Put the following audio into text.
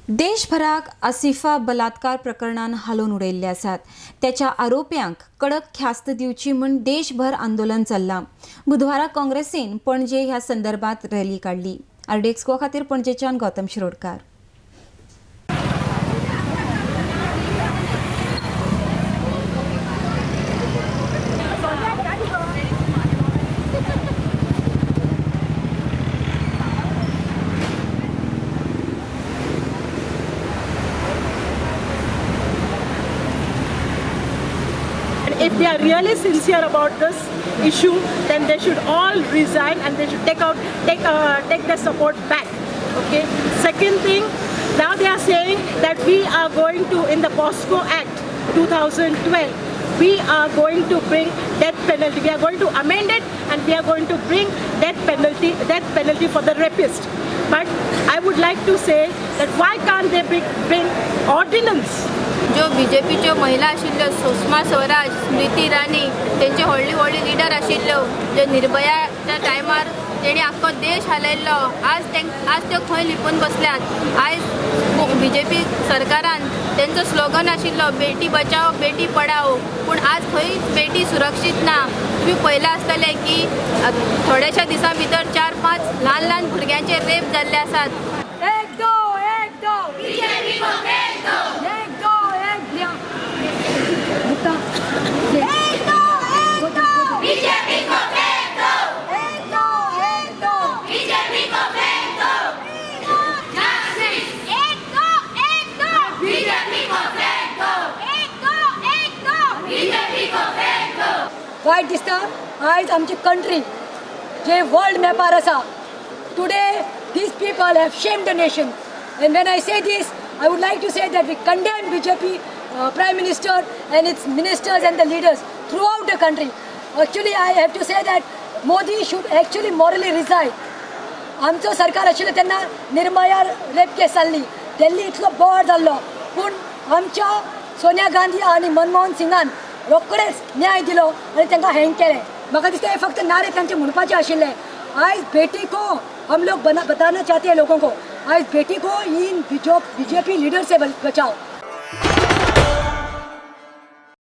देशभराक आसिफा बलात्कार प्रकरणान हालोवन उडयल्ले आसात। त्याच्या आरोप्यांक कडक ख्यास्त दिवची म्हूण देशभर आंदोलन चल्लां। बुधवारा काँग्रेसीन पणजे ह्या संदर्भात रॅली काढली। आरडीएक्स खातीर पणजेच्यान Gautam Shirodkar. If they are really sincere about this issue, then they should all resign and they should take their support back. Okay. Second thing, now they are saying that we are going to, in the POSCO Act 2012, we are going to bring death penalty. We are going to amend it and we are going to bring death penalty for the rapist. But I would like to say that why can't they bring ordinance? जो बीजेपीच्यो महिला आशिल्ल्यो सुषमा स्वराज, स्मृती इराणी तेंचे व्हडली leader आशिल्ल्यो जो निर्भयाच्या टायमार तेणी आख्खो देश हालयल्लो, आज त्यो खंय लिपून बसल्यात। आज बीजेपी सरकारान तेंचो स्लोगन आशिल्लो बेटी बचाओ बेटी पढाओ, पूण आज खंयच बेटी सुरक्षीत ना। तुम्ही पळयलां आसतलें की थोड्याशा दिसां भितर 4-5 ल्हान भुरग्यांचे रेप जाल्ले आसात। एक दो बीजेपी को फेंक दो। वायट दिसता आयज आमची कंट्री जे वर्ल्ड मॅपार आसा। Today these people have shamed the nation, and when I say this I would like to say that we condemn BJP Prime Minister and its ministers and the leaders throughout the country. Actually I have to say that Modi should actually morally resign. आमचो सरकार आशिल्लो तेन्ना Nirbhaya rape केस जाल्ली, दिल्ली इतलो बोवाळ जाल्लो, पूण आमच्या सोनिया गांधी आनी मनमोहन सिंगान रोखडेच न्याय दिलो आनी तांकां हँग केलें। म्हाका दिसता हें फक्त नारे तांचे म्हणपाचें आशिल्लें। आयज बेटी को हम लोग बताना चाहते हैं लोगों को, आज बेटी को in BJP leader say Bachao.